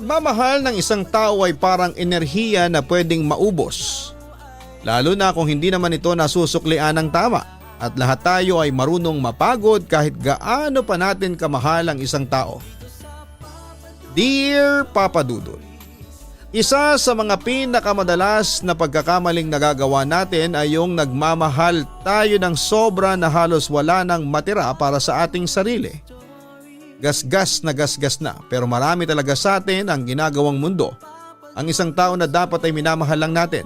pagmamahal ng isang tao ay parang enerhiya na pwedeng maubos. Lalo na kung hindi naman ito nasusuklian ng tama at lahat tayo ay marunong mapagod kahit gaano pa natin kamahal ang isang tao. Dear Papa Dudut, isa sa mga pinakamadalas na pagkakamaling nagagawa natin ay yung nagmamahal tayo ng sobra na halos wala nang matira para sa ating sarili. Gasgas na pero marami talaga sa atin ang ginagawang mundo. Ang isang tao na dapat ay minamahal lang natin.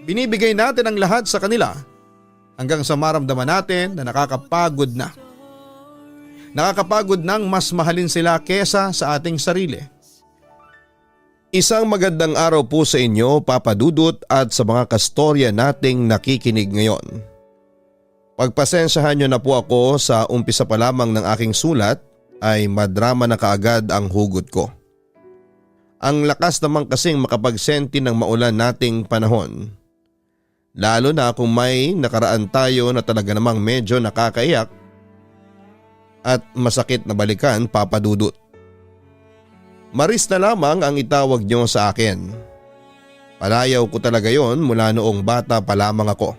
Binibigay natin ang lahat sa kanila hanggang sa maramdaman natin na nakakapagod na. Nakakapagod nang mas mahalin sila kesa sa ating sarili. Isang magandang araw po sa inyo, Papa Dudut, at sa mga kastorya nating nakikinig ngayon. Pagpasensyahan nyo na po ako sa umpisa pa lamang ng aking sulat ay madrama na kaagad ang hugot ko. Ang lakas naman kasing makapagsenti ng maulan nating panahon. Lalo na kung may nakaraan tayo na talaga namang medyo nakakaiyak at masakit na balikan, Papa Dudut. Maris na lamang ang itawag nyo sa akin. Palayaw ko talaga yon mula noong bata pa lamang ako.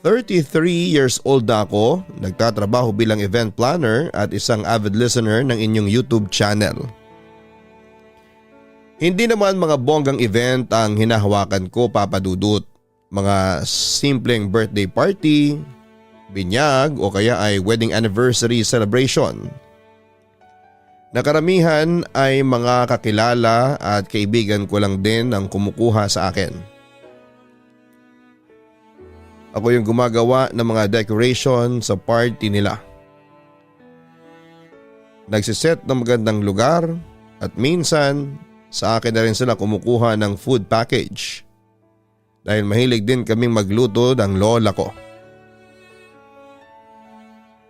33 years old na ako, nagtatrabaho bilang event planner at isang avid listener ng inyong YouTube channel. Hindi naman mga bonggang event ang hinahawakan ko, Papa Dudut. Mga simpleng birthday party, binyag o kaya ay wedding anniversary celebration. Nakaramihan ay mga kakilala at kaibigan ko lang din ang kumukuha sa akin. Ako yung gumagawa ng mga decoration sa party nila. Nagsiset ng magandang lugar at minsan sa akin na rin sila kumukuha ng food package. Dahil mahilig din kaming magluto ng lola ko.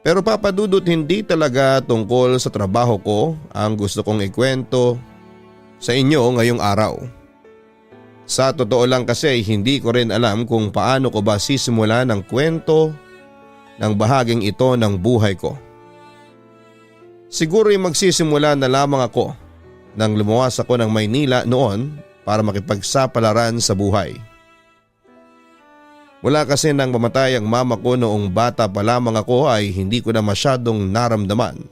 Pero Papa Dudut, hindi talaga tungkol sa trabaho ko ang gusto kong ikwento sa inyo ngayong araw. Sa totoo lang kasi hindi ko rin alam kung paano ko ba sisimulan ang kwento ng bahaging ito ng buhay ko. Siguro magsisimula na lamang ako nang lumuwas ako ng Maynila noon para makipagsapalaran sa buhay. Mula kasi nang mamatay ang mama ko noong bata pa lamang ako ay hindi ko na masyadong naramdaman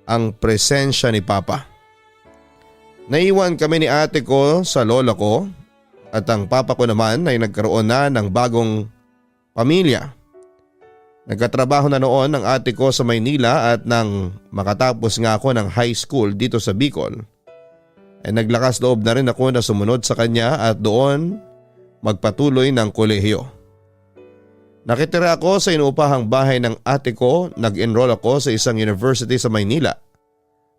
ang presensya ni Papa. Naiwan kami ni ate ko sa lola ko at ang papa ko naman ay nagkaroon na ng bagong pamilya. Nagkatrabaho na noon ang ate ko sa Maynila at nang makatapos nga ako ng high school dito sa Bicol ay naglakas loob na rin ako na sumunod sa kanya at doon magpatuloy ng kolehiyo. Nakitira ako sa inuupahang bahay ng ate ko, nag-enroll ako sa isang university sa Maynila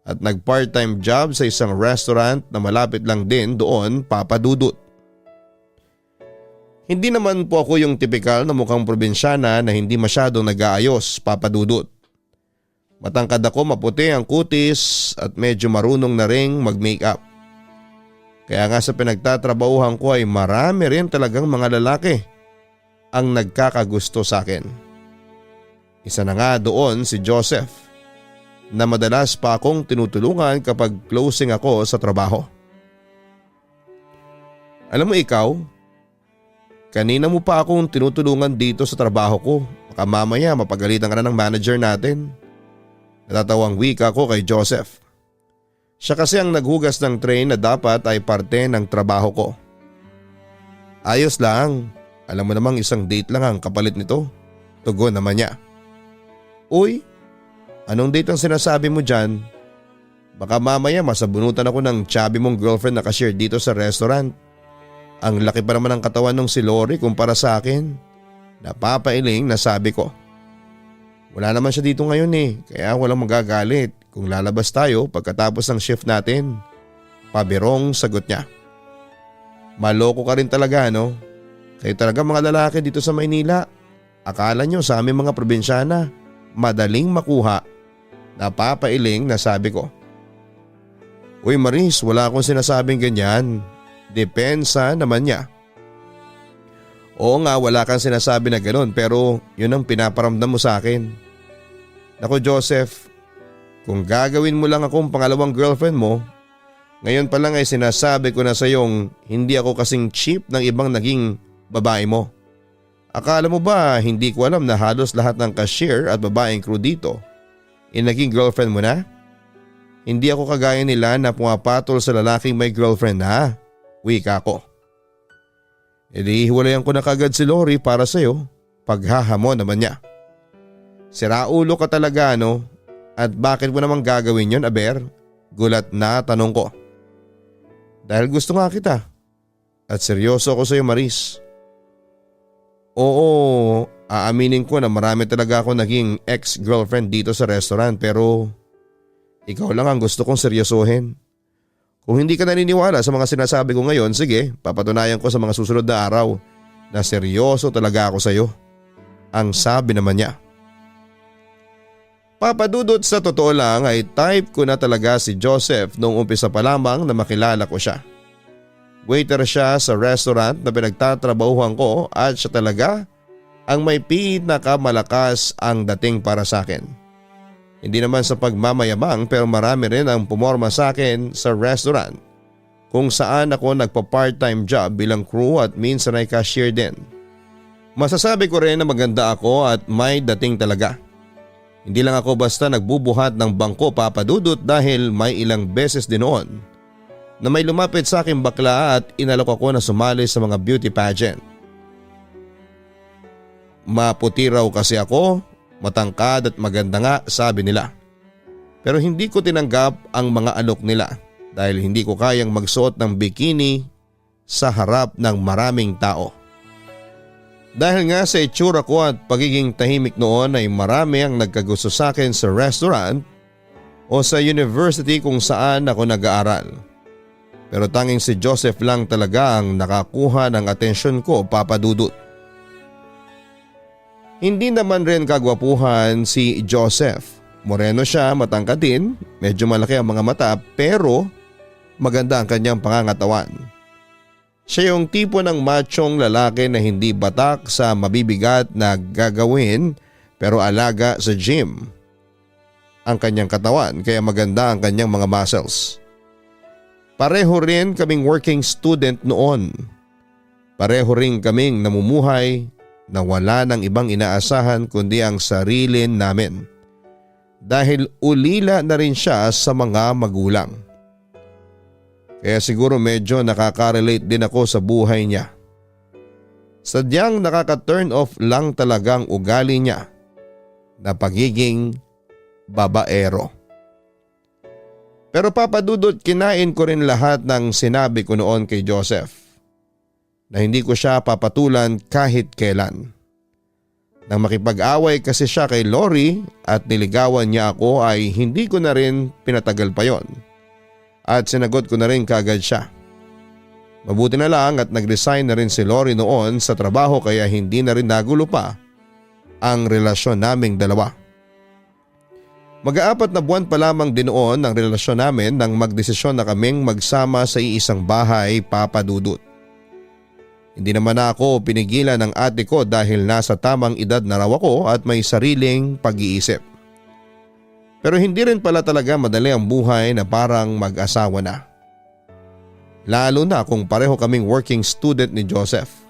at nag-part-time job sa isang restaurant na malapit lang din doon, Papa Dudut. Hindi naman po ako yung tipikal na mukhang probinsyana na hindi masyadong nag-aayos, Papa Dudut. Matangkad ako, maputi ang kutis at medyo marunong na ring mag-makeup. Kaya nga sa pinagtatrabahuhan ko ay marami rin talagang mga lalaki ang nagkakagusto sa akin. Isa na nga doon si Joseph na madalas pa akong tinutulungan kapag closing ako sa trabaho. Alam mo ikaw, kanina mo pa akong tinutulungan dito sa trabaho ko. Baka mamaya mapagalitan ka na ng manager natin. Natatawang wika ko kay Joseph. Siya kasi ang naghugas ng train na dapat ay parte ng trabaho ko. Ayos lang. Alam mo namang isang date lang ang kapalit nito. Tugon naman niya. Uy, anong date ang sinasabi mo dyan? Baka mamaya masabunutan ako ng chubby mong girlfriend na cashier dito sa restaurant. Ang laki pa naman ng katawan ng si Lori kumpara sa akin. Napapailing na sabi ko. Wala naman siya dito ngayon kaya walang magagalit kung lalabas tayo pagkatapos ng shift natin. Pabirong sagot niya. Maloko ka rin talaga no? Kayo talaga mga lalaki dito sa Maynila. Akala nyo sa aming mga probinsyana madaling makuha. Napapailing na sabi ko. Uy Maris, wala akong sinasabing ganyan. Depensa naman niya. Oo nga, wala kang sinasabi na gano'n pero yun ang pinaparamdam mo sa akin. Naku Joseph, kung gagawin mo lang akong pangalawang girlfriend mo, Ngayon pa lang ay sinasabi ko na sa iyong hindi ako kasing cheap ng ibang naging babae mo. Akala mo ba hindi ko alam na halos lahat ng cashier at babaeng crew dito naging girlfriend mo na? Hindi ako kagaya nila na pumapatol sa lalaking may girlfriend na. Wika ko. Hiwalayan ko na kagad si Lori para sa'yo. Paghahamon naman niya. Siraulo ka talaga no? At bakit mo naman gagawin yon, Aber? Gulat na tanong ko. Dahil gusto nga kita. At seryoso ako sa'yo, Maris. Oo, aaminin ko na marami talaga ako naging ex-girlfriend dito sa restaurant pero ikaw lang ang gusto kong seryosohin. Kung hindi ka naniniwala sa mga sinasabi ko ngayon, sige, papatunayan ko sa mga susunod na araw na seryoso talaga ako sa iyo. Ang sabi naman niya. Papadudot, sa totoo lang ay type ko na talaga si Joseph noong umpisa pa lamang na makilala ko siya. Waiter siya sa restaurant na pinagtatrabahuhan ko at siya talaga ang may pinakamalakas ang dating para sa akin. Hindi naman sa pagmamayabang pero marami rin ang pumorma sa akin sa restaurant kung saan ako nagpa-part-time job bilang crew at minsan ay cashier din. Masasabi ko rin na maganda ako at may dating talaga. Hindi lang ako basta nagbubuhat ng bangko, papadudot, dahil may ilang beses din noon na may lumapit sa akin bakla at inalok ako na sumali sa mga beauty pageant. Maputi raw kasi ako, matangkad at maganda nga sabi nila. Pero hindi ko tinanggap ang mga alok nila dahil hindi ko kayang magsuot ng bikini sa harap ng maraming tao. Dahil nga sa itsura ko at pagiging tahimik noon ay marami ang nagkagusto sa akin sa restaurant o sa university kung saan ako nag-aaral. Pero tanging si Joseph lang talaga ang nakakuha ng atensyon ko, papadudot. Hindi naman rin kagwapuhan si Joseph. Moreno siya, matangkad din, medyo malaki ang mga mata pero maganda ang kanyang pangangatawan. Siya yung tipo ng machong lalaki na hindi batak sa mabibigat na gagawin pero alaga sa gym ang kanyang katawan kaya maganda ang kanyang mga muscles. Pareho rin kaming working student noon. Pareho rin kaming namumuhay na wala ng ibang inaasahan kundi ang sarili namin. Dahil ulila na rin siya sa mga magulang. Kaya siguro medyo nakaka-relate din ako sa buhay niya. Sadyang nakaka-turn off lang talagang ugali niya na pagiging babaero. Pero papadudot, kinain ko rin lahat ng sinabi ko noon kay Joseph. Na hindi ko siya papatulan kahit kailan. Nang makipag-away kasi siya kay Lori at niligawan niya ako ay hindi ko na rin pinatagal pa yon. At sinagot ko na rin kagad siya. Mabuti na lang at nag-resign na rin si Lori noon sa trabaho kaya hindi na rin nagulo pa ang relasyon naming dalawa. Mag-aapat na buwan pa lamang din noon ang relasyon namin nang magdesisyon na kaming magsama sa iisang bahay, papadudot. Hindi naman ako pinigilan ng ate ko dahil nasa tamang edad na raw ako at may sariling pag-iisip. Pero hindi rin pala talaga madali ang buhay na parang mag-asawa na. Lalo na kung pareho kaming working student ni Joseph.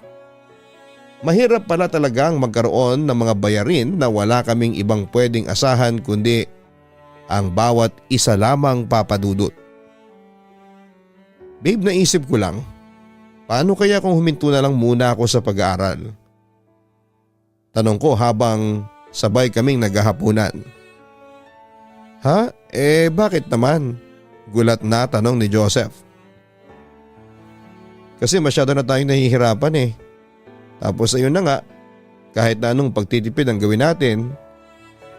Mahirap pala talagang magkaroon ng mga bayarin na wala kaming ibang pwedeng asahan kundi ang bawat isa lamang, papadudot. Babe, naisip ko lang. Paano kaya kung huminto na lang muna ako sa pag-aaral? Tanong ko habang sabay kaming naghahapunan. Ha? Bakit naman? Gulat na tanong ni Joseph. Kasi masyado na tayong nahihirapan eh. Tapos ayun na nga, kahit na anong pagtitipid ang gawin natin,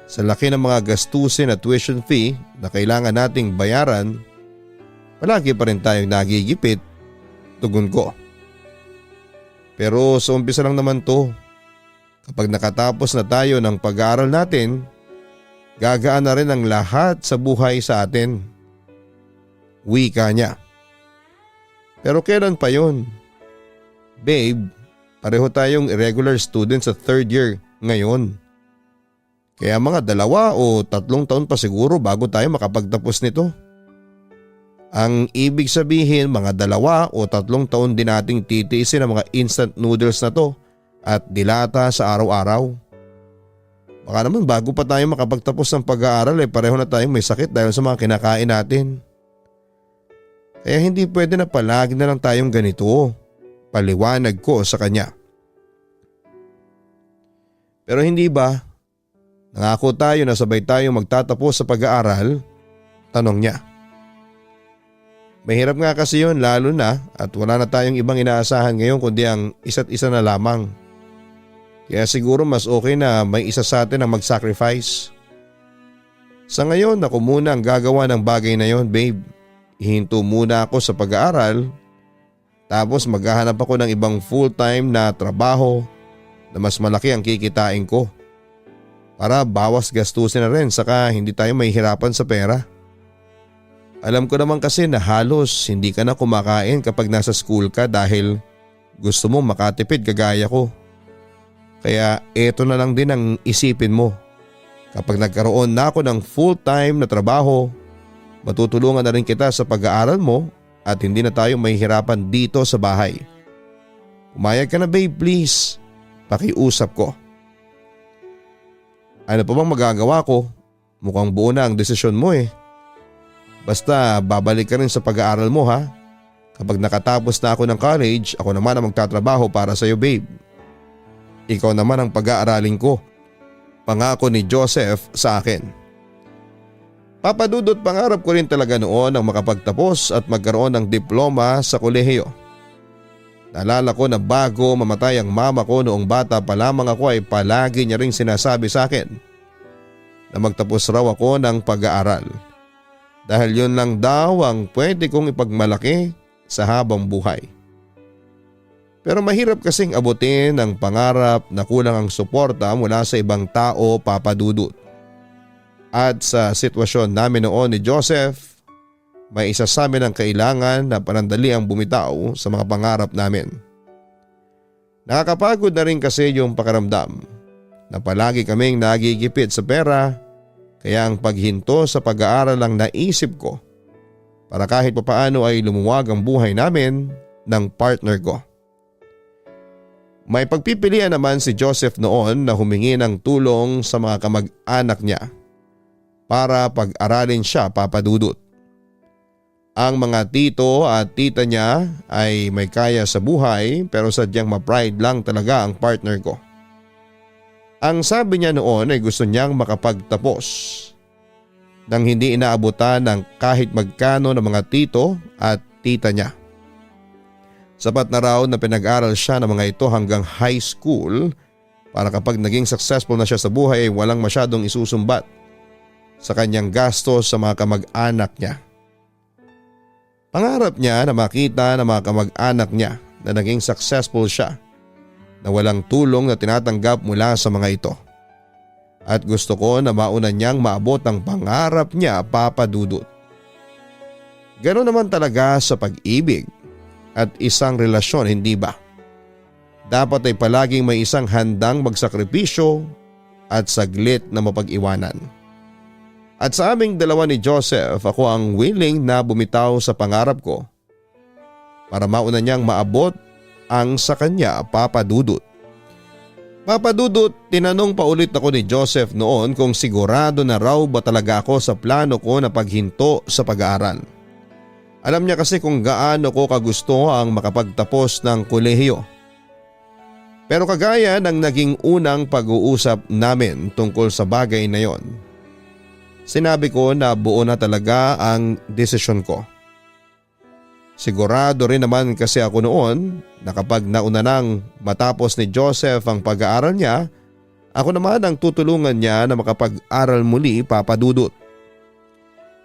sa laki ng mga gastusin at tuition fee na kailangan nating bayaran, palagi pa rin tayong nagigipit, tugon ko. Pero sa umpisa lang naman to. Kapag nakatapos na tayo ng pag-aaral natin, gagaan na rin ang lahat sa buhay sa atin. Wika niya. Pero kailan pa yon? Babe, pareho tayong irregular students sa third year ngayon. Kaya mga 2 o 3 taon pa siguro bago tayo makapagtapos nito. Ang ibig sabihin mga 2 o 3 taon din nating titiisin ang mga instant noodles na to at dilata sa araw-araw. Baka naman bago pa tayo makapagtapos ng pag-aaral pareho na tayong may sakit dahil sa mga kinakain natin. Kaya hindi pwede na palagi na lang tayong ganito, paliwanag ko sa kanya. Pero hindi ba? Nangako tayo na sabay tayong magtatapos sa pag-aaral? Tanong niya. Mahirap nga kasi yun lalo na at wala na tayong ibang inaasahan ngayon kundi ang isa't isa na lamang. Kaya siguro mas okay na may isa sa atin ang mag-sacrifice. Sa ngayon ako muna ang gagawa ng bagay na yon, babe. Ihinto muna ako sa pag-aaral tapos maghahanap ako ng ibang full-time na trabaho na mas malaki ang kikitain ko. Para bawas gastusin na rin saka hindi tayo mahihirapan sa pera. Alam ko naman kasi na halos hindi ka na kumakain kapag nasa school ka dahil gusto mong makatipid kagaya ko. Kaya eto na lang din ang isipin mo. Kapag nagkaroon na ako ng full-time na trabaho, matutulungan na rin kita sa pag-aaral mo at hindi na tayo mahihirapan dito sa bahay. Umayag ka na babe please, pakiusap ko. Ano pa bang magagawa ko? Mukhang buo na ang desisyon mo Basta babalik ka rin sa pag-aaral mo ha. Kapag nakatapos na ako ng college, ako naman ang magtatrabaho para sa iyo babe. Ikaw naman ang pag-aaralin ko. Pangako ni Joseph sa akin. Papadudot pangarap ko rin talaga noon ang makapagtapos at magkaroon ng diploma sa kolehiyo. Naalala ko na bago mamatay ang mama ko noong bata pa lamang ako ay palagi niya ring sinasabi sa akin na magtapos raw ako ng pag-aaral. Dahil yun lang daw ang pwede kong ipagmalaki sa habang buhay. Pero mahirap kasing abutin ang pangarap na kulang ang suporta mula sa ibang tao, Papa Dudut. At sa sitwasyon namin noon ni Joseph, may isa sa amin ang kailangan na panandali ang bumitaw sa mga pangarap namin. Nakakapagod na rin kasi yung pakiramdam na palagi kaming nagigipit sa pera. Kaya ang paghinto sa pag-aaral lang naisip ko para kahit papaano ay lumuwag ang buhay namin ng partner ko. May pagpipilian naman si Joseph noon na humingi ng tulong sa mga kamag-anak niya para pag-aralin siya, Papa Dudut. Ang mga tito at tita niya ay may kaya sa buhay pero sadyang ma-pride lang talaga ang partner ko. Ang sabi niya noon ay gusto niyang makapagtapos nang hindi inaabutan ng kahit magkano ng mga tito at tita niya. Sapat na raw na pinag-aral siya ng mga ito hanggang high school para kapag naging successful na siya sa buhay ay walang masyadong isusumbat sa kanyang gastos sa mga kamag-anak niya. Pangarap niya na makita ng mga kamag-anak niya na naging successful siya na walang tulong na tinatanggap mula sa mga ito. At gusto ko na mauna niyang maabot ang pangarap niya, Papa Dudut. Ganoon naman talaga sa pag-ibig at isang relasyon, hindi ba? Dapat ay palaging may isang handang magsakripisyo at saglit na mapag-iwanan. At sa aming dalawa ni Joseph, ako ang willing na bumitaw sa pangarap ko para mauna niyang maabot ang sa kanya, Papa Dudut. Papa Dudut, tinanong pa ulit ako ni Joseph noon kung sigurado na raw ba talaga ako sa plano ko na paghinto sa pag-aaral. Alam niya kasi kung gaano ko kagusto ang makapagtapos ng kolehiyo. Pero kagaya ng naging unang pag-uusap namin tungkol sa bagay na yon, sinabi ko na buo na talaga ang desisyon ko. Sigurado rin naman kasi ako noon na kapag nauna nang matapos ni Joseph ang pag-aaral niya, ako naman ang tutulungan niya na makapag-aral muli, Papa Dudut.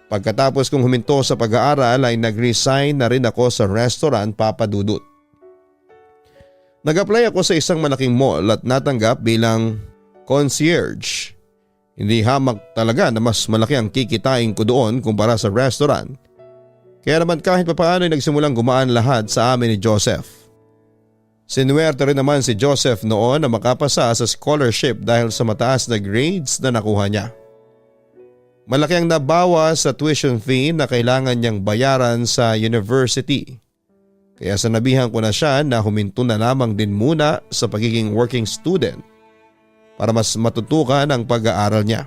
Pagkatapos kong huminto sa pag-aaral ay nag-resign na rin ako sa restaurant, Papa Dudut. Nag-apply ako sa isang malaking mall at natanggap bilang concierge. Hindi hamak talaga na mas malaki ang kikitain ko doon kumpara sa restaurant. Kaya naman kahit papaano ay nagsimulang gumaan lahat sa amin ni Joseph. Sinuwerte rin naman si Joseph noon na makapasa sa scholarship dahil sa mataas na grades na nakuha niya. Malaki ang nabawas sa tuition fee na kailangan niyang bayaran sa university. Kaya sanabihan ko na siya na huminto na lamang din muna sa pagiging working student para mas matutukan ang pag-aaral niya.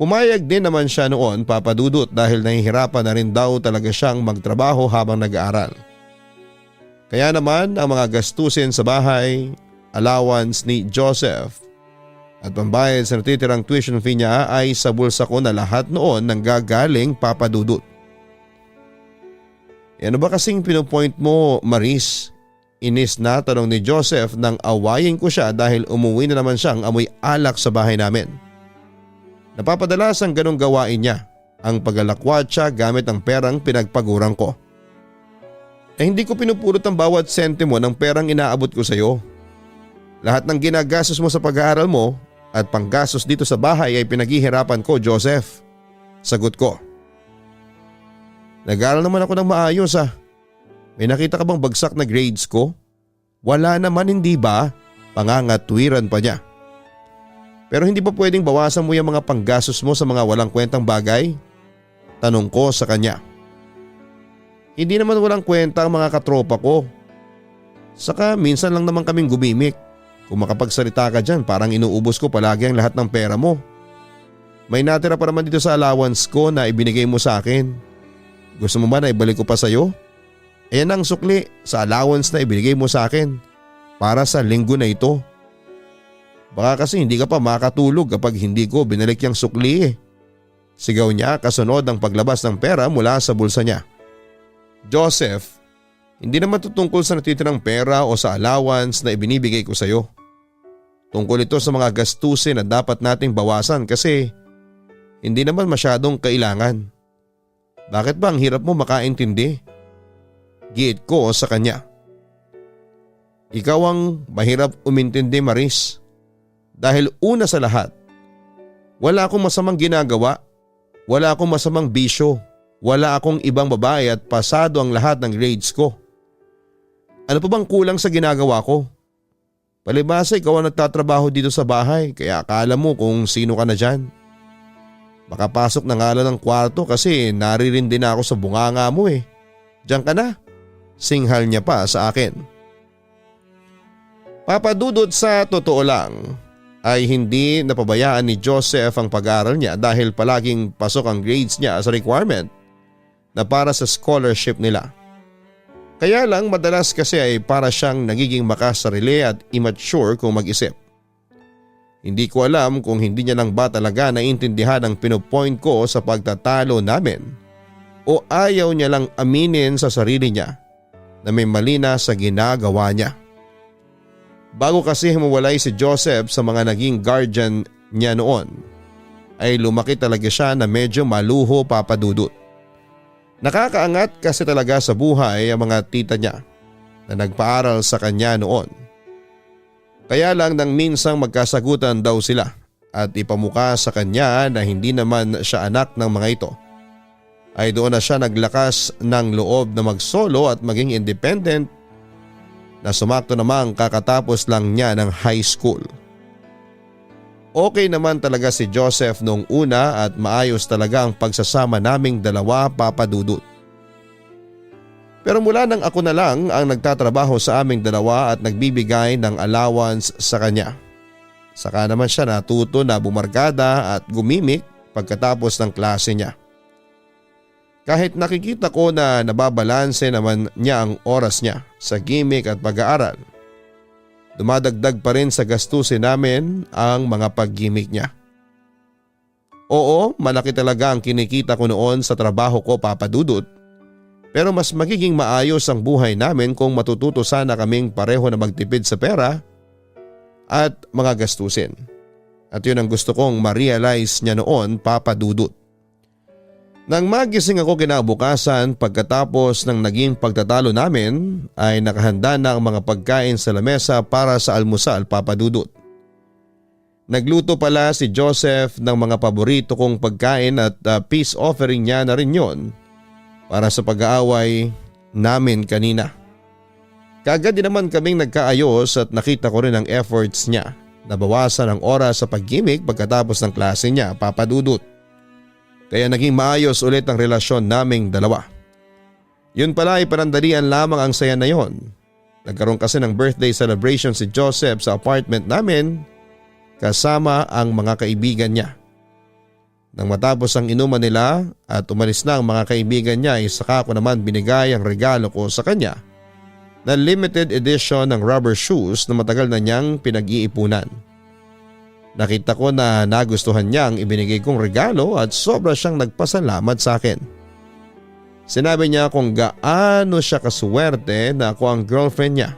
Pumayag din naman siya noon, Papa Dudut, dahil nahihirapan na rin daw talaga siyang magtrabaho habang nag-aaral. Kaya naman ang mga gastusin sa bahay, allowance ni Joseph at pambayad sa natitirang tuition fee niya ay sa bulsa ko na lahat noon nanggagaling, Papa Dudut. Ano ba kasing pinupoint mo, Maris? Inis na tanong ni Joseph nang awayin ko siya dahil umuwi na naman siyang amoy alak sa bahay namin. Napapadalas ang ganong gawain niya, ang paglalakwatsa gamit ang perang pinagpaguran ko. Hindi ko pinupulot ang bawat sentimo ng perang inaabot ko sa iyo. Lahat ng ginagastos mo sa pag-aaral mo at panggastos dito sa bahay ay pinaghihirapan ko, Joseph. Sagot ko. Nag-aaral naman ako ng maayos ah. May nakita ka bang bagsak na grades ko? Wala naman, hindi ba? Pangangatwiran pa niya. Pero hindi ba pwedeng bawasan mo yung mga panggastos mo sa mga walang kwentang bagay? Tanong ko sa kanya. Hindi naman walang kwenta ang mga katropa ko. Saka minsan lang naman kaming gumimik. Kung makapagsalita ka dyan, parang inuubos ko palagi ang lahat ng pera mo. May natira pa naman dito sa allowance ko na ibinigay mo sa akin. Gusto mo ba na ibalik ko pa sa'yo? Ayan ang sukli sa allowance na ibinigay mo sa akin para sa linggo na ito. Baka kasi hindi ka pa makatulog kapag hindi ko binalik yung sukli eh. Sigaw niya kasunod ang paglabas ng pera mula sa bulsa niya. Joseph, hindi naman ito tungkol sa natitirang pera o sa allowance na ibinibigay ko sa iyo. Tungkol ito sa mga gastusin na dapat nating bawasan kasi hindi naman masyadong kailangan. Bakit ba ang hirap mo makaintindi? Giit ko sa kanya. Ikaw ang mahirap umintindi, Maris. Dahil una sa lahat, wala akong masamang ginagawa, wala akong masamang bisyo, wala akong ibang babae at pasado ang lahat ng grades ko. Ano pa bang kulang sa ginagawa ko? Palibhasa ikaw ang nagtatrabaho dito sa bahay kaya akala mo kung sino ka na dyan. Makapasok na nga lang ng kwarto kasi naririndi na ako sa bunganga mo eh. Diyan ka na. Singhal niya pa sa akin. Papa Dudut, sa totoo lang ay hindi napabayaan ni Joseph ang pag-aaral niya dahil palaging pasok ang grades niya sa requirement na para sa scholarship nila. Kaya lang madalas kasi ay para siyang nagiging makasarili at immature kung mag-isip. Hindi ko alam kung hindi niya lang ba talaga naiintindihan ang pinupoint ko sa pagtatalo namin o ayaw niya lang aminin sa sarili niya na may mali na sa ginagawa niya. Bago kasi humuwalay si Joseph sa mga naging guardian niya noon, ay lumaki talaga siya na medyo maluho, Papa Dudut. Nakakaangat kasi talaga sa buhay ang mga tita niya na nagpaaral sa kanya noon. Kaya lang nang minsang magkasagutan daw sila at ipamuka sa kanya na hindi naman siya anak ng mga ito, ay doon na siya naglakas ng loob na magsolo at maging independent na sumakto namang kakatapos lang niya ng high school. Okay naman talaga si Joseph noong una at maayos talaga ang pagsasama naming dalawa, Papa Dudut. Pero mula nang ako na lang ang nagtatrabaho sa aming dalawa at nagbibigay ng allowance sa kanya, saka naman siya natuto na bumarkada at gumimik pagkatapos ng klase niya. Kahit nakikita ko na nababalanse naman niya ang oras niya sa gimmick at pag-aaral, dumadagdag pa rin sa gastusin namin ang mga pag-gimmick niya. Oo, malaki talaga ang kinikita ko noon sa trabaho ko, Papa Dudut, pero mas magiging maayos ang buhay namin kung matututo sana kaming pareho na magtipid sa pera at mga gastusin. At yun ang gusto kong ma-realize niya noon, Papa Dudut. Nang magising ako kinabukasan pagkatapos ng naging pagtatalo namin ay nakahanda na ang mga pagkain sa lamesa para sa almusal, Papa Dudut. Nagluto pala si Joseph ng mga paborito kong pagkain at peace offering niya na rin yon para sa pag-aaway namin kanina. Kaagad din naman kaming nagkaayos at nakita ko rin ang efforts niya na bawasan ang oras sa pag-gimmick pagkatapos ng klase niya, Papa Dudut. Kaya naging maayos ulit ang relasyon naming dalawa. Yun pala ay panandalian lamang ang saya na yon. Nagkaroon kasi ng birthday celebration si Joseph sa apartment namin kasama ang mga kaibigan niya. Nang matapos ang inuman nila at umalis na ang mga kaibigan niya ay saka ko naman binigay ang regalo ko sa kanya na limited edition ng rubber shoes na matagal na niyang pinag-iipunan. Nakita ko na nagustuhan niya ang ibinigay kong regalo at sobra siyang nagpasalamat sa akin. Sinabi niya kung gaano siya kaswerte na ako ang girlfriend niya.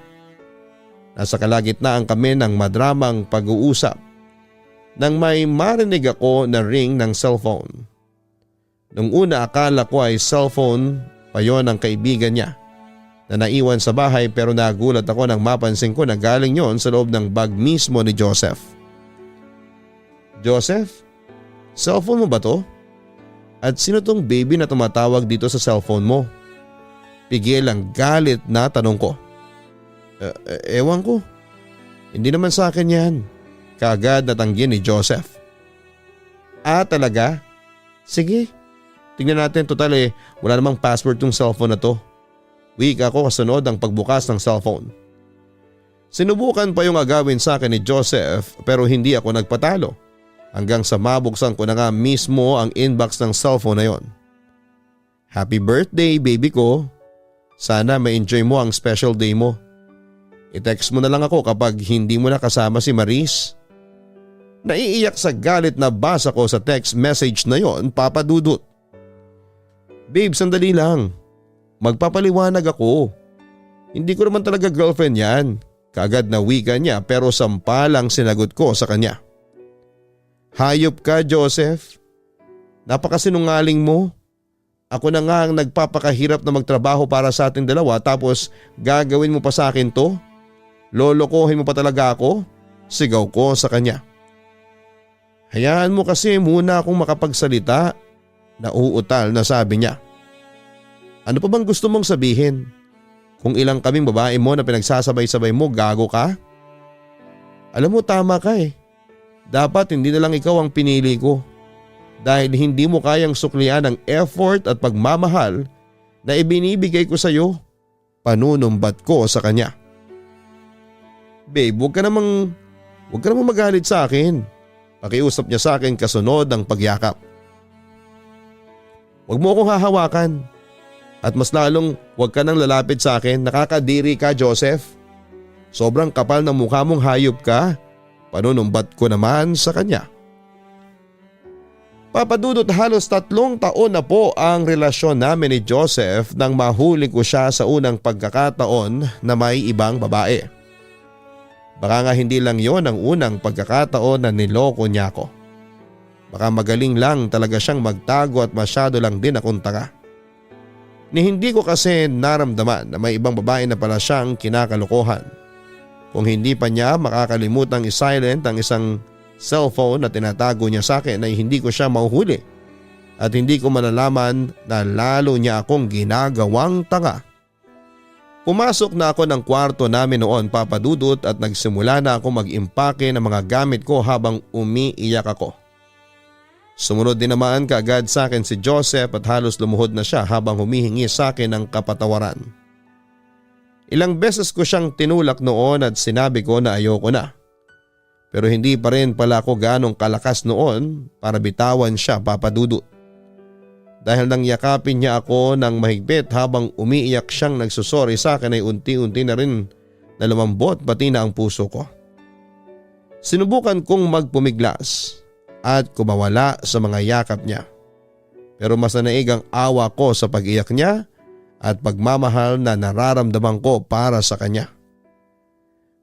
Nasa kalagitnaan kami ng madramang pag-uusap nang may marinig ako na ring ng cellphone. Nung una akala ko ay cellphone pa yon ng kaibigan niya na naiwan sa bahay, pero nagulat ako nang mapansin ko na galing yon sa loob ng bag mismo ni Joseph. Joseph, cellphone mo ba to? At sino tong baby na tumatawag dito sa cellphone mo? Pigil ang galit na tanong ko. Ewan ko. Hindi naman sa akin yan. Kaagad natanggi ni Joseph. Talaga? Sige. Tingnan natin, total wala namang password tong cellphone na to. Weak ako kasunod ang pagbukas ng cellphone. Sinubukan pa yung agawin sa akin ni Joseph pero hindi ako nagpatalo. Hanggang sa mabuksan ko na nga mismo ang inbox ng cellphone na yon. Happy birthday baby ko. Sana ma-enjoy mo ang special day mo. I-text mo na lang ako kapag hindi mo na kasama si Maris. Naiiyak sa galit na basa ko sa text message na yon, Papa Dudut. Babe, sandali lang. Magpapaliwanag ako. Hindi ko naman talaga girlfriend yan. Kaagad na wika niya pero sampalang sinagot ko sa kanya. Hayop ka, Joseph. Napakasinungaling mo. Ako na nga ang nagpapakahirap na magtrabaho para sa ating dalawa tapos gagawin mo pa sa akin to? Lolokohin mo pa talaga ako? Sigaw ko sa kanya. Hayaan mo kasi muna akong makapagsalita. Nauutal na sabi niya. Ano pa bang gusto mong sabihin? Kung ilang kaming babae mo na pinagsasabay-sabay mo, gago ka? Alam mo, tama ka eh. Dapat hindi na lang ikaw ang pinili ko dahil hindi mo kayang suklian ang effort at pagmamahal na ibinibigay ko sa iyo. Panunumbat ko sa kanya. Babe, huwag ka namang magalit sa akin. Pakiusap niya sa akin kasunod ng pagyakap. Huwag mo akong hahawakan at mas lalong huwag ka nang lalapit sa akin. Nakakadiri ka, Joseph. Sobrang kapal ng mukha mong hayop ka. Panunumbat ko naman sa kanya. Papadudot, halos 3 taon na po ang relasyon namin ni Joseph nang mahuli ko siya sa unang pagkakataon na may ibang babae. Baka nga hindi lang yon ang unang pagkakataon na niloko niya ako. Baka magaling lang talaga siyang magtago at masyado lang din akong tanga. Ni hindi ko kasi naramdaman na may ibang babae na pala siyang kinakalokohan. Kung hindi pa niya makakalimutang i-silent ang isang cellphone na tinatago niya sa akin ay hindi ko siya mahuhuli at hindi ko malalaman na lalo niya akong ginagawang tanga. Pumasok na ako ng kwarto namin noon, Papa Dudut, at nagsimula na ako mag-impake ng mga gamit ko habang umiiyak ako. Sumunod din naman kaagad sa akin si Joseph at halos lumuhod na siya habang humihingi sa akin ng kapatawaran. Ilang beses ko siyang tinulak noon at sinabi ko na ayoko na. Pero hindi pa rin pala ako ganong kalakas noon para bitawan siya, Papa Dudut. Dahil nang yakapin niya ako ng mahigpit habang umiiyak siyang nagsusori sa akin ay unti-unti na rin na lumambot pati na ang puso ko. Sinubukan kong magpumiglas at kumawala sa mga yakap niya. Pero mas nanaig ang awa ko sa pag-iyak niya at pagmamahal na nararamdaman ko para sa kanya.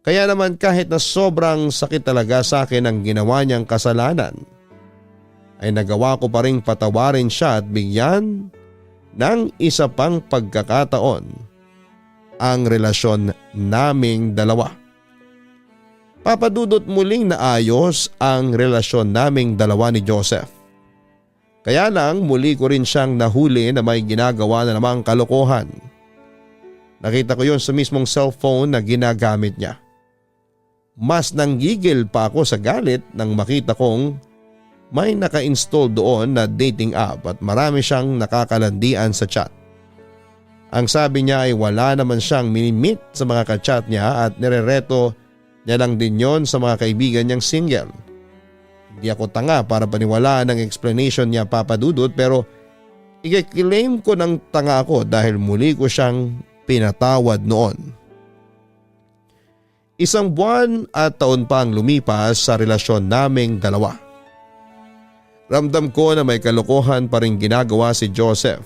Kaya naman kahit na sobrang sakit talaga sa akin ang ginawa niyang kasalanan, ay nagawa ko pa ring patawarin siya at bigyan ng isa pang pagkakataon ang relasyon naming dalawa. Papadudot, muling naayos ang relasyon naming dalawa ni Joseph. Kaya lang muli ko rin siyang nahuli na may ginagawa na namang kalokohan. Nakita ko yon sa mismong cellphone na ginagamit niya. Mas nanggigil pa ako sa galit nang makita kong may naka-install doon na dating app at marami siyang nakakalandian sa chat. Ang sabi niya ay wala naman siyang minimit sa mga kachat niya at nirereto niya lang din yon sa mga kaibigan niyang single. Hindi ako tanga para paniwalaan ang explanation niya, Papa Dudut, pero i-claim ko ng tanga ako dahil muli ko siyang pinatawad noon. Isang buwan at taon pa ang lumipas sa relasyon naming dalawa. Ramdam ko na may kalokohan pa rin ginagawa si Joseph,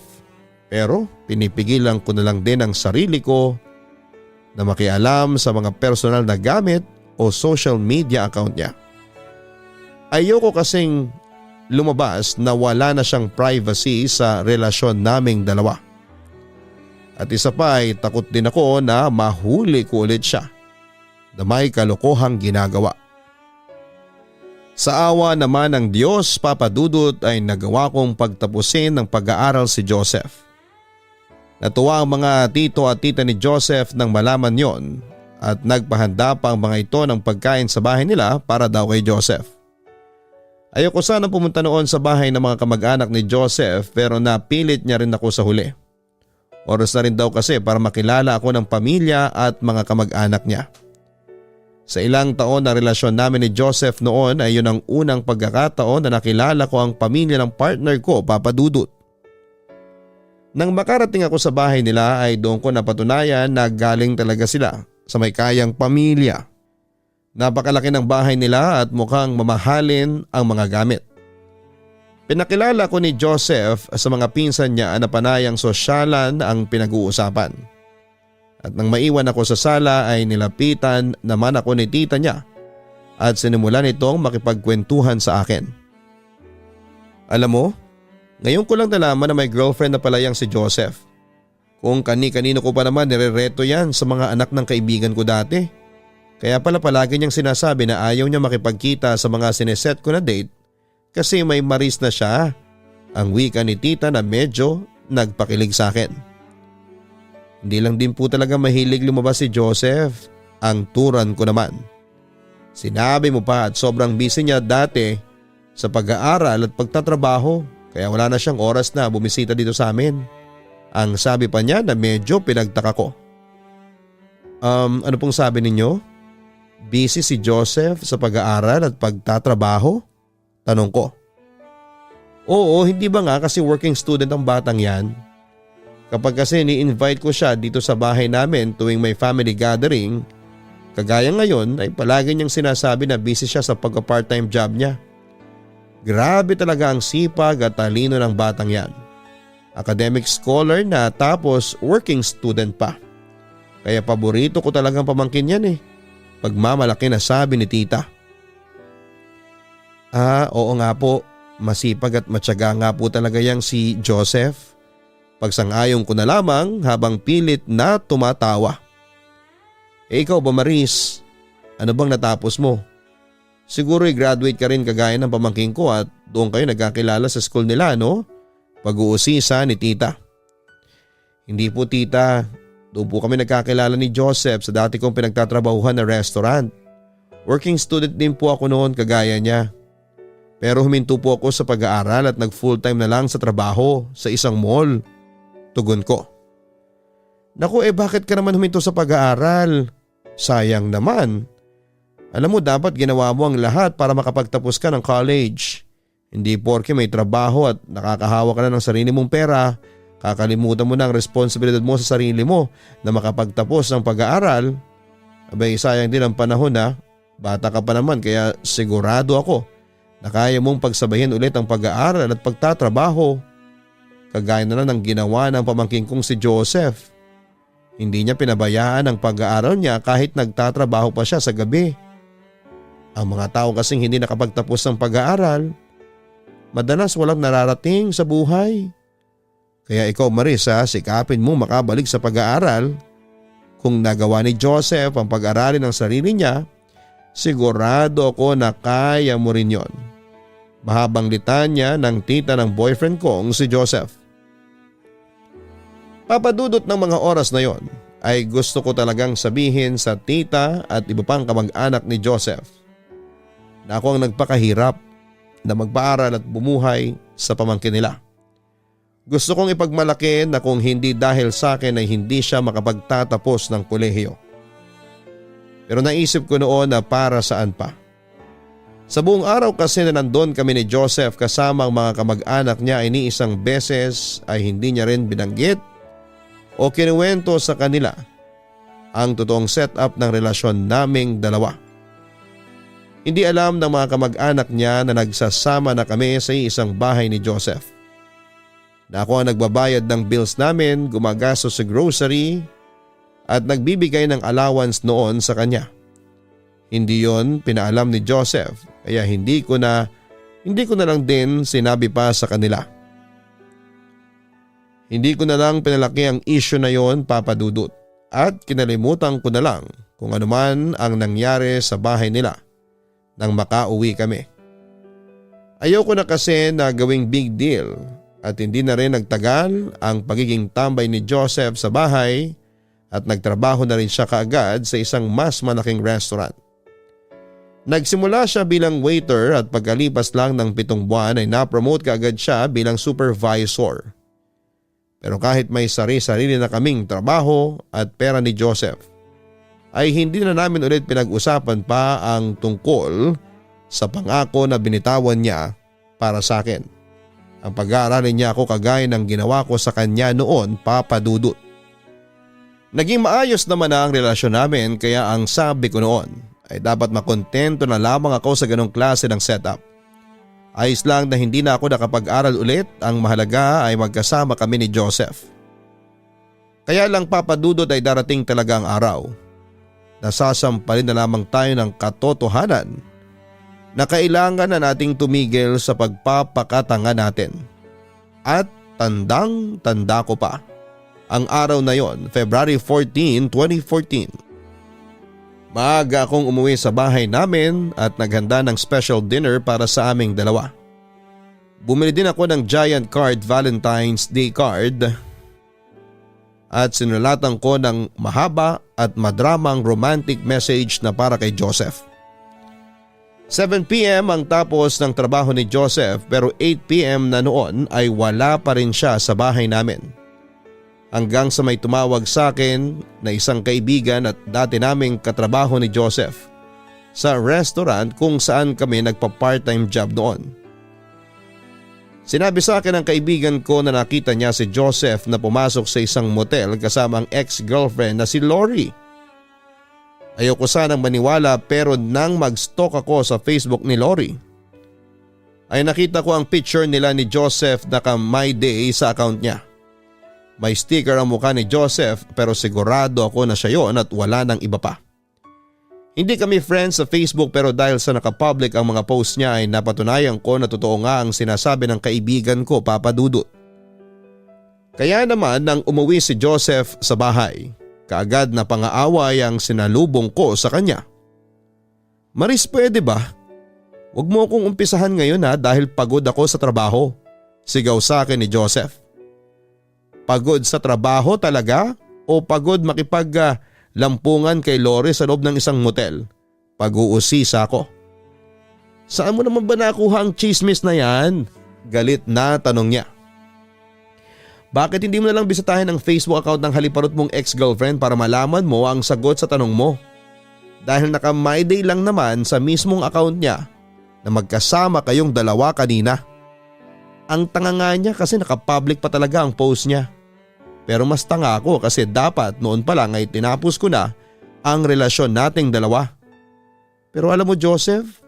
pero pinipigilan ko na lang din ang sarili ko na makialam sa mga personal na gamit o social media account niya. Ayoko kasing lumabas na wala na siyang privacy sa relasyon naming dalawa. At isa pa ay takot din ako na mahuli ko ulit siya na may kalokohang ginagawa. Sa awa naman ng Diyos, Papa Dudut, ay nagawa kong pagtapusin ng pag-aaral si Joseph. Natuwa ang mga tito at tita ni Joseph nang malaman yon at nagpahanda pa ang mga ito ng pagkain sa bahay nila para daw kay Joseph. Ayoko sana pumunta noon sa bahay ng mga kamag-anak ni Joseph pero napilit niya rin ako sa huli. Oras na rin daw kasi para makilala ako ng pamilya at mga kamag-anak niya. Sa ilang taon na relasyon namin ni Joseph noon ay yun ang unang pagkakataon na nakilala ko ang pamilya ng partner ko, Papa Dudut. Nang makarating ako sa bahay nila ay doon ko napatunayan na galing talaga sila sa may kayang pamilya. Napakalaki ng bahay nila at mukhang mamahalin ang mga gamit. Pinakilala ko ni Joseph sa mga pinsan niya na panayang sosyalan ang pinag-uusapan. At nang maiwan ako sa sala ay nilapitan naman ako ni tita niya at sinimulan itong makipagkwentuhan sa akin. Alam mo, ngayon ko lang nalaman na may girlfriend na pala yang si Joseph. Kung kani-kanino ko pa naman nirereto yan sa mga anak ng kaibigan ko dati. Kaya pala palagi niyang sinasabi na ayaw niya makipagkita sa mga sineset ko na date kasi may maris na siya. Ang wika ni tita na medyo nagpakilig sa akin. Hindi lang din po talaga mahilig lumabas si Joseph, ang turan ko naman. Sinabi mo pa at sobrang busy niya dati sa pag-aaral at pagtatrabaho kaya wala na siyang oras na bumisita dito sa amin. Ang sabi pa niya na medyo pinagtaka ko. Ano pong sabi ninyo? Busy si Joseph sa pag-aaral at pagtatrabaho? Tanong ko. Oo, hindi ba nga kasi working student ang batang yan? Kapag kasi ni-invite ko siya dito sa bahay namin tuwing may family gathering, kagaya ngayon ay palagi niyang sinasabi na busy siya sa pagka-part-time job niya. Grabe talaga ang sipag at talino ng batang yan. Academic scholar na tapos working student pa. Kaya paborito ko talagang pamangkin yan eh. Pagmamalaki na sabi ni tita. Oo nga po, masipag at matyaga nga po talaga yang si Joseph. Pagsang-ayon ko na lamang habang pilit na tumatawa. Ikaw ba Maris? Ano bang natapos mo? Siguro i-graduate ka rin kagaya ng pamangkin ko at doon kayo nagkakilala sa school nila, no? Pag-uusisa ni tita. Hindi po tita, doon po kami nagkakilala ni Joseph sa dati kong pinagtatrabahuhan na restaurant. Working student din po ako noon kagaya niya. Pero huminto po ako sa pag-aaral at nag full time na lang sa trabaho sa isang mall. Tugon ko. Naku bakit ka naman huminto sa pag-aaral? Sayang naman. Alam mo dapat ginawa mo ang lahat para makapagtapos ka ng college. Hindi porke may trabaho at nakakahawa ka na ng sarili mong pera, kakalimutan mo na ang responsibilidad mo sa sarili mo na makapagtapos ng pag-aaral. Abay sayang din ang panahon na bata ka pa naman kaya sigurado ako na kaya mong pagsabayin ulit ang pag-aaral at pagtatrabaho. Kagaya na lang ng ginawa ng pamangkin kong si Joseph. Hindi niya pinabayaan ang pag-aaral niya kahit nagtatrabaho pa siya sa gabi. Ang mga tao kasing hindi nakapagtapos ng pag-aaral, madalas walang nararating sa buhay. Kaya ikaw Marisa, sikapin mo makabalik sa pag-aaral. Kung nagawa ni Joseph ang pag-aralin ng sarili niya, sigurado ako na kaya mo rin yon. Mahabang litanya ng tita ng boyfriend kong si Joseph. Papadudot ng mga oras na yon ay gusto ko talagang sabihin sa tita at iba pang kamag-anak ni Joseph na ako ang nagpakahirap na magpaaral at bumuhay sa pamangkin nila. Gusto kong ipagmalaki na kung hindi dahil sa akin ay hindi siya makapagtatapos ng kolehiyo. Pero naisip ko noon na para saan pa. Sa buong araw kasi na nandun kami ni Joseph kasama ang mga kamag-anak niya ay ni isang beses ay hindi niya rin binanggit o kinuwento sa kanila ang totoong setup ng relasyon naming dalawa. Hindi alam ng mga kamag-anak niya na nagsasama na kami sa isang bahay ni Joseph. Na ako ang nagbabayad ng bills namin, gumagastos sa grocery at nagbibigay ng allowance noon sa kanya. Hindi yon pinaalam ni Joseph kaya hindi ko na lang din sinabi pa sa kanila. Hindi ko na lang pinalaki ang issue na yon, Papa Dudut, at kinalimutan ko na lang kung ano man ang nangyari sa bahay nila nang makauwi kami. Ayoko na kasi na gawing big deal at hindi na rin nagtagal ang pagiging tambay ni Joseph sa bahay at nagtrabaho na rin siya kaagad sa isang mas malaking restaurant. Nagsimula siya bilang waiter at pagkalipas lang ng 7 buwan ay na-promote kaagad siya bilang supervisor. Pero kahit may sarili-sarili na kaming trabaho at pera ni Joseph, ay hindi na namin ulit pinag-usapan pa ang tungkol sa pangako na binitawan niya para sa akin. Ang pag-aaralin niya ako kagaya ng ginawa ko sa kanya noon, Papa Dudut. Naging maayos naman na ang relasyon namin kaya ang sabi ko noon ay dapat makontento na lamang ako sa ganong klase ng setup. Ayos lang na hindi na ako nakapag-aral ulit, ang mahalaga ay magkasama kami ni Joseph. Kaya lang, Papa Dudut, ay darating talaga ang araw. Nasasampalin na lamang tayo ng katotohanan na kailangan na nating tumigil sa pagpapakatanga natin. At tandang-tanda ko pa ang araw na yon, February 14, 2014. Maaga akong umuwi sa bahay namin at naghanda ng special dinner para sa aming dalawa. Bumili din ako ng giant card Valentine's Day card at sinulatan ko ng mahaba at madramang romantic message na para kay Joseph. 7 p.m. ang tapos ng trabaho ni Joseph pero 8 p.m. na noon ay wala pa rin siya sa bahay namin. Hanggang sa may tumawag sa akin na isang kaibigan at dati naming katrabaho ni Joseph sa restaurant kung saan kami nagpa-part-time job noon. Sinabi sa akin ng kaibigan ko na nakita niya si Joseph na pumasok sa isang motel kasama ang ex-girlfriend na si Lori. Ayoko sanang maniwala pero nang mag-stalk ako sa Facebook ni Lori ay nakita ko ang picture nila ni Joseph na ka-My Day sa account niya. May sticker ang mukha ni Joseph pero sigurado ako na siya yon at wala nang iba pa. Hindi kami friends sa Facebook pero dahil sa nakapublic ang mga post niya ay napatunayan ko na totoo nga ang sinasabi ng kaibigan ko, Papa Dudut. Kaya naman nang umuwi si Joseph sa bahay, kaagad na pangaaway ang sinalubong ko sa kanya. Maris, pwede ba? Huwag mo akong umpisahan ngayon dahil pagod ako sa trabaho. Sigaw sa akin ni Joseph. Pagod sa trabaho talaga o pagod makipaglampungan kay Lori sa loob ng isang motel? Pag-uusisa ako. Saan mo naman ba nakuha ang chismis na yan? Galit na tanong niya. Bakit hindi mo na lang bisitahin ang Facebook account ng haliparot mong ex-girlfriend para malaman mo ang sagot sa tanong mo? Dahil naka-My Day lang naman sa mismong account niya na magkasama kayong dalawa kanina. Ang tanga nga niya kasi naka-public pa talaga ang post niya. Pero mas tanga ako kasi dapat noon pa lang ay tinapos ko na ang relasyon nating dalawa. Pero alam mo, Joseph,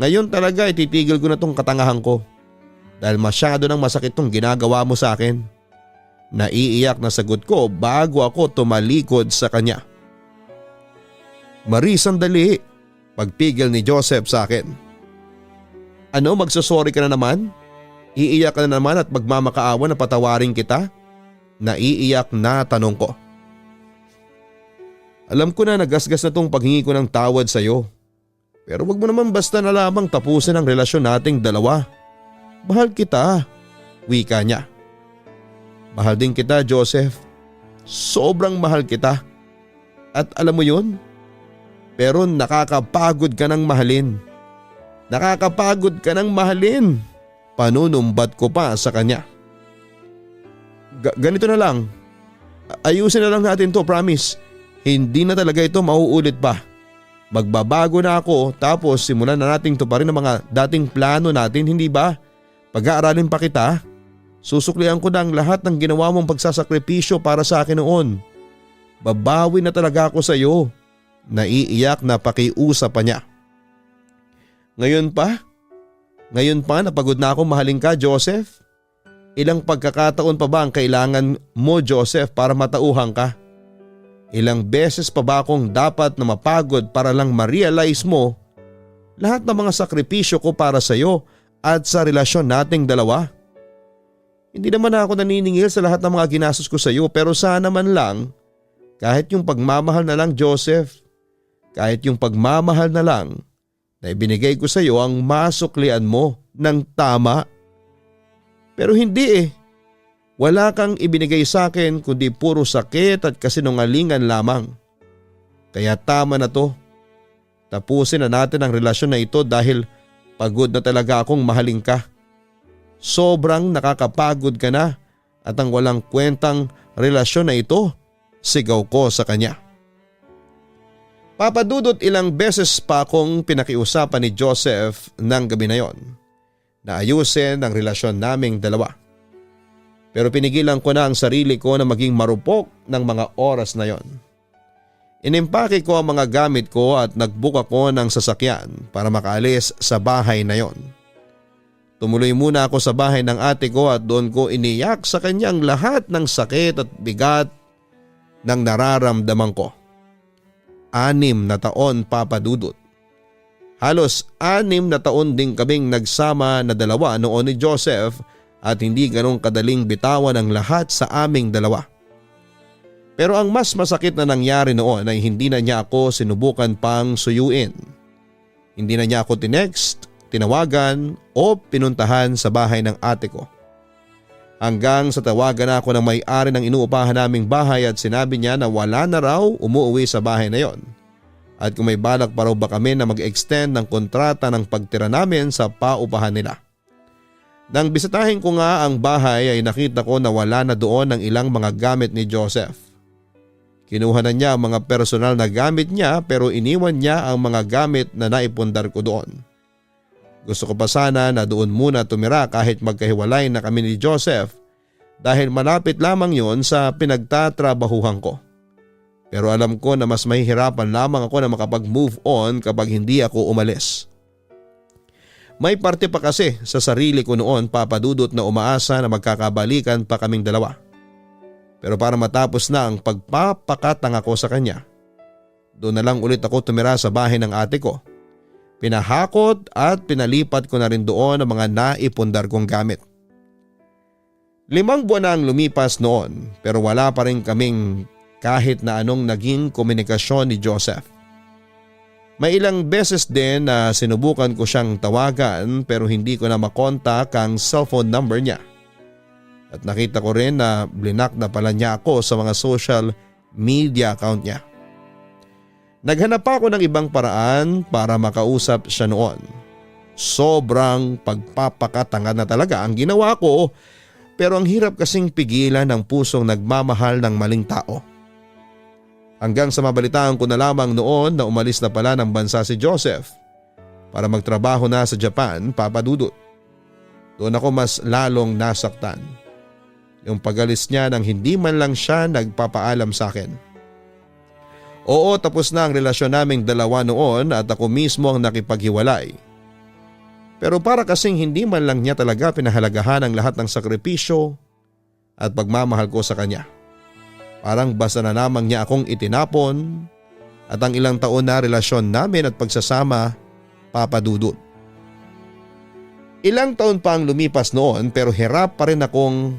ngayon talaga ititigil ko na tong katangahan ko. Dahil masyado nang masakit tong ginagawa mo sa akin. Naiiyak na sagot ko bago ako tumalikod sa kanya. Marie, sandali. Pagpigil ni Joseph sa akin. Ano, magsasorry ka na naman? Iiyak ka na naman at magmamakaawa na patawarin kita? Naiiyak na tanong ko. Alam ko na nagasgas na tong paghingi ko ng tawad sa iyo. Pero wag mo naman basta na lamang tapusin ang relasyon nating dalawa. Mahal kita, wika niya. Mahal din kita, Joseph. Sobrang mahal kita. At alam mo yun? Pero nakakapagod ka ng mahalin. Nakakapagod ka ng mahalin. Panunumbat ko pa sa kanya. Ganito na lang. Ayusin na lang natin to, promise. Hindi na talaga ito mauulit pa. Magbabago na ako tapos simulan na nating tuparin ang mga dating plano natin, hindi ba? Pag-aaralin pa kita. Susuklian ko na ang lahat ng ginawa mong pagsasakripisyo para sa akin noon. Babawi na talaga ako sa iyo. Naiiyak na pakiusap pa niya. Ngayon pa napagod na akong mahalin ka, Joseph. Ilang pagkakataon pa ba ang kailangan mo, Joseph, para matauhan ka? Ilang beses pa ba akong dapat na mapagod para lang ma-realize mo lahat ng mga sakripisyo ko para sa iyo at sa relasyon nating dalawa? Hindi naman ako naniningil sa lahat ng mga ginastos ko sa iyo, pero sana man lang kahit yung pagmamahal na lang, Joseph. Kahit yung pagmamahal na lang na ibinigay ko sa iyo ang masuklian mo ng tama. Pero hindi eh. Wala kang ibinigay sa akin kundi puro sakit at kasinungalingan lamang. Kaya tama na to. Tapusin na natin ang relasyon na ito dahil pagod na talaga akong mahalin ka. Sobrang nakakapagod ka na at ang walang kwentang relasyon na ito, sigaw ko sa kanya. Papadudot, ilang beses pa akong pinakiusapan ni Joseph ng gabi na yon na ayusin ang relasyon naming dalawa. Pero pinigilan ko na ang sarili ko na maging marupok ng mga oras na yon. Inimpake ko ang mga gamit ko at nagbook ako ng sasakyan para makaalis sa bahay na yon. Tumuloy muna ako sa bahay ng ate ko at doon ko iniyak sa kanyang lahat ng sakit at bigat ng nararamdaman ko. 6 na taon, papadudot. Halos 6 na taon din kaming nagsama na dalawa noon ni Joseph at hindi ganong kadaling bitawan ang lahat sa aming dalawa. Pero ang mas masakit na nangyari noon ay hindi na niya ako sinubukan pang suyuin. Hindi na niya ako tinext, tinawagan o pinuntahan sa bahay ng ate ko. Hanggang sa tawagan ako ng may-ari ng inuupahan naming bahay at sinabi niya na wala na raw umuwi sa bahay na yon. At kung may balak pa raw ba kami na mag-extend ng kontrata ng pagtira namin sa paupahan nila. Nang bisitahin ko nga ang bahay ay nakita ko na wala na doon ang ilang mga gamit ni Joseph. Kinuha na niya ang mga personal na gamit niya pero iniwan niya ang mga gamit na naipundar ko doon. Gusto ko pa sana na doon muna tumira kahit magkahiwalay na kami ni Joseph dahil malapit lamang yon sa pinagtatrabahuhan ko. Pero alam ko na mas mahihirapan lamang ako na makapag-move on kapag hindi ako umalis. May parte pa kasi sa sarili ko noon, papadudot, na umaasa na magkakabalikan pa kaming dalawa. Pero para matapos na ang pagpapakatanga ko sa kanya, doon na lang ulit ako tumira sa bahay ng ate ko. Pinahakot at pinalipat ko na rin doon ang mga naipundar kong gamit. 5 buwan na ang lumipas noon pero wala pa rin kaming kahit na anong naging komunikasyon ni Joseph. May ilang beses din na sinubukan ko siyang tawagan pero hindi ko na makontak ang cellphone number niya. At nakita ko rin na blinak na pala niya ako sa mga social media account niya. Naghanap ako ng ibang paraan para makausap siya noon. Sobrang pagpapakatanga na talaga ang ginawa ko pero ang hirap kasing pigilan ng pusong nagmamahal ng maling tao. Hanggang sa mabalitaan ko na lamang noon na umalis na pala ng bansa si Joseph para magtrabaho na sa Japan, papadudot. Doon ako mas lalong nasaktan. Yung pag-alis niya nang hindi man lang siya nagpapaalam sa akin. Oo, tapos na ang relasyon naming dalawa noon at ako mismo ang nakipaghiwalay. Pero para kasing hindi man lang niya talaga pinahalagahan ang lahat ng sakripisyo at pagmamahal ko sa kanya. Parang basta na lamang niya akong itinapon at ang ilang taon na relasyon namin at pagsasama, papadudot. Ilang taon pa ang lumipas noon pero hirap pa rin akong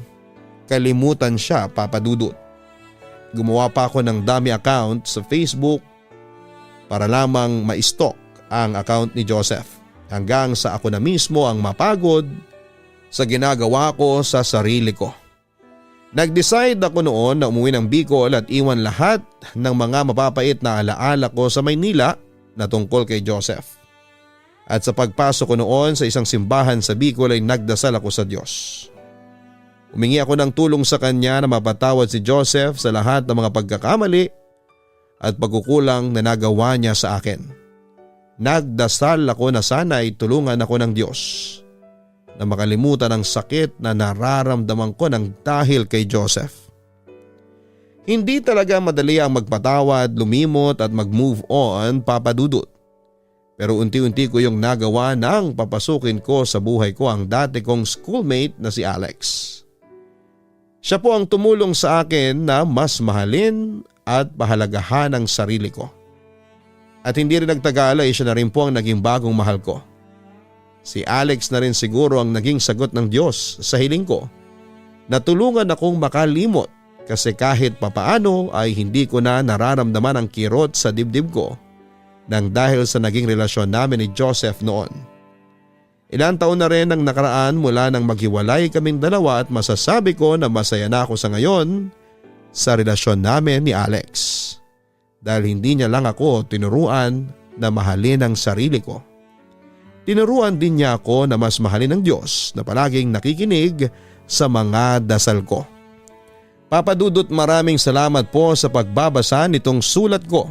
kalimutan siya, papadudot. Gumawa pa ako ng dummy account sa Facebook para lamang ma-stalk ang account ni Joseph hanggang sa ako na mismo ang mapagod sa ginagawa ko sa sarili ko. Nag-decide ako noon na umuwi ng Bicol at iwan lahat ng mga mapapait na alaala ko sa Maynila na tungkol kay Joseph. At sa pagpasok ko noon sa isang simbahan sa Bicol ay nagdasal ako sa Diyos. Humingi ako ng tulong sa kanya na mapatawad si Joseph sa lahat ng mga pagkakamali at pagkukulang na nagawa niya sa akin. Nagdasal ako na sana ay tulungan ako ng Diyos na makalimutan ang sakit na nararamdaman ko ng dahil kay Joseph. Hindi talaga madali ang magpatawad, lumimot at mag-move on, Papa Dudut. Pero unti-unti ko yung nagawa nang papasukin ko sa buhay ko ang dati kong schoolmate na si Alex. Siya po ang tumulong sa akin na mas mahalin at pahalagahan ang sarili ko. At hindi rin nagtagal ay siya na rin po ang naging bagong mahal ko. Si Alex na rin siguro ang naging sagot ng Diyos sa hiling ko na tulungan akong makalimot kasi kahit papaano ay hindi ko na nararamdaman ang kirot sa dibdib ko nang dahil sa naging relasyon namin ni Joseph noon. Ilang taon na rin ang nakaraan mula nang maghiwalay kaming dalawa at masasabi ko na masaya na ako sa ngayon sa relasyon namin ni Alex. Dahil hindi niya lang ako tinuruan na mahalin ang sarili ko. Tinuruan din niya ako na mas mahalin ang Diyos na palaging nakikinig sa mga dasal ko. Papa Dudut, maraming salamat po sa pagbabasa nitong sulat ko.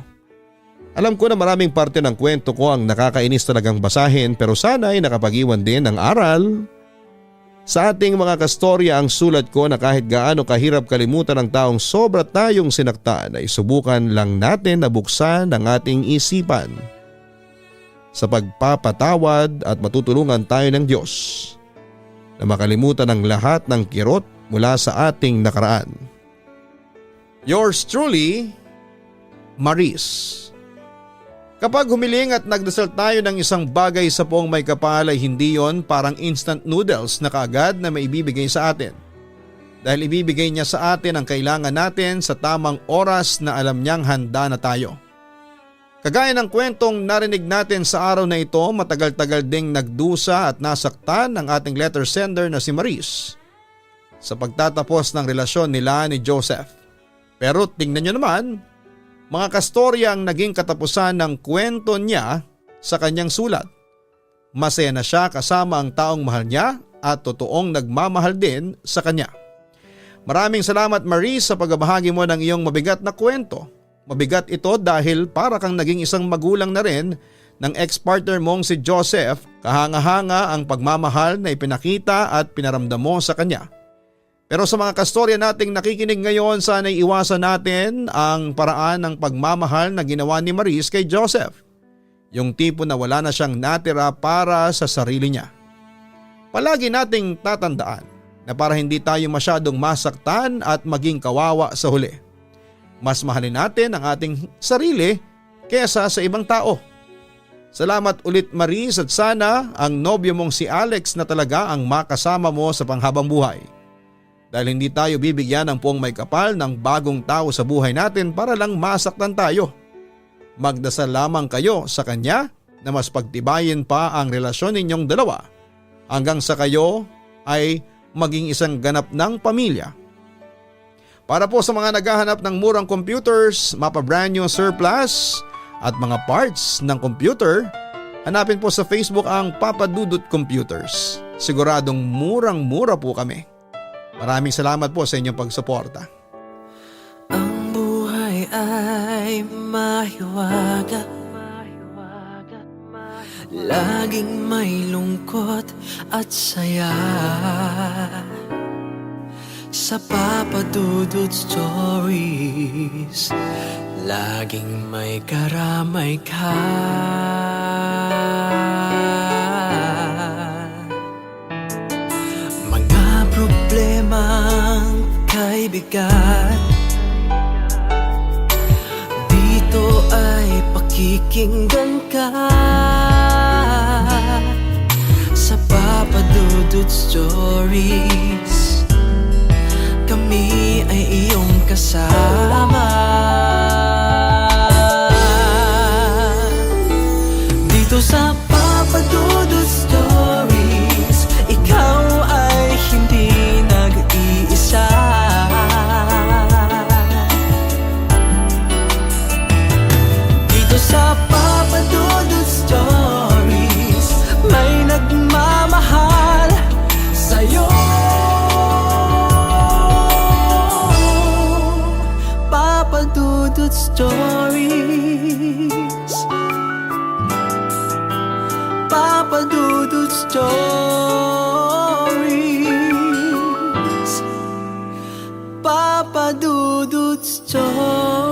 Alam ko na maraming parte ng kwento ko ang nakakainis talagang basahin pero sana ay nakapag-iwan din ng aral. Sa ating mga kastorya ang sulat ko na kahit gaano kahirap kalimutan ng taong sobra tayong sinaktan ay subukan lang natin na buksan ang ating isipan. Sa pagpapatawad at matutulungan tayo ng Diyos na makalimutan ang lahat ng kirot mula sa ating nakaraan. Yours truly, Maris. Kapag humiling at nagdasal tayo ng isang bagay sa poong may kapal ay hindi yon parang instant noodles na kaagad na maibibigay sa atin. Dahil ibibigay niya sa atin ang kailangan natin sa tamang oras na alam niyang handa na tayo. Kagaya ng kwentong narinig natin sa araw na ito, matagal-tagal ding nagdusa at nasaktan ang ating letter sender na si Maris sa pagtatapos ng relasyon nila ni Joseph. Pero tingnan niyo naman, mga kastorya ang naging katapusan ng kwento niya sa kanyang sulat. Masaya na siya kasama ang taong mahal niya at totoong nagmamahal din sa kanya. Maraming salamat Maris sa pagbabahagi mo ng iyong mabigat na kwento. Mabigat ito dahil para kang naging isang magulang na rin ng ex-partner mong si Joseph, kahanga-hanga ang pagmamahal na ipinakita at pinaramdam mo sa kanya. Pero sa mga kastorya nating nakikinig ngayon, sana'y iwasan natin ang paraan ng pagmamahal na ginawa ni Maris kay Joseph. Yung tipo na wala na siyang natira para sa sarili niya. Palagi nating tatandaan na para hindi tayo masyadong masaktan at maging kawawa sa huli. Mas mahalin natin ang ating sarili kesa sa ibang tao. Salamat ulit Maris at sana ang nobyo mong si Alex na talaga ang makasama mo sa panghabang buhay. Dahil hindi tayo bibigyan ng puong may kapal ng bagong tao sa buhay natin para lang masaktan tayo. Magdasal lamang kayo sa kanya na mas pagtibayin pa ang relasyon ninyong dalawa hanggang sa kayo ay maging isang ganap ng pamilya. Para po sa mga naghahanap ng murang computers, mapa-brand new surplus at mga parts ng computer, hanapin po sa Facebook ang Papa Dudut Computers. Siguradong murang-mura po kami. Maraming salamat po sa inyong pagsuporta. Ang buhay ay mahiwaga, laging may lungkot at saya. Sa Papa Dudut Stories, laging may karamay ka. Mga problemang kaibigan, dito ay pakikinggan ka. Sa Papa Dudut Stories, kami ay iyong kasama. Dito sa Papa Dudut Stories, ikaw ay hindi nag-iisa. Dito sa Papa Dudut Stories, Stories. Papa Dudut Stories. Papa Dudut Stories.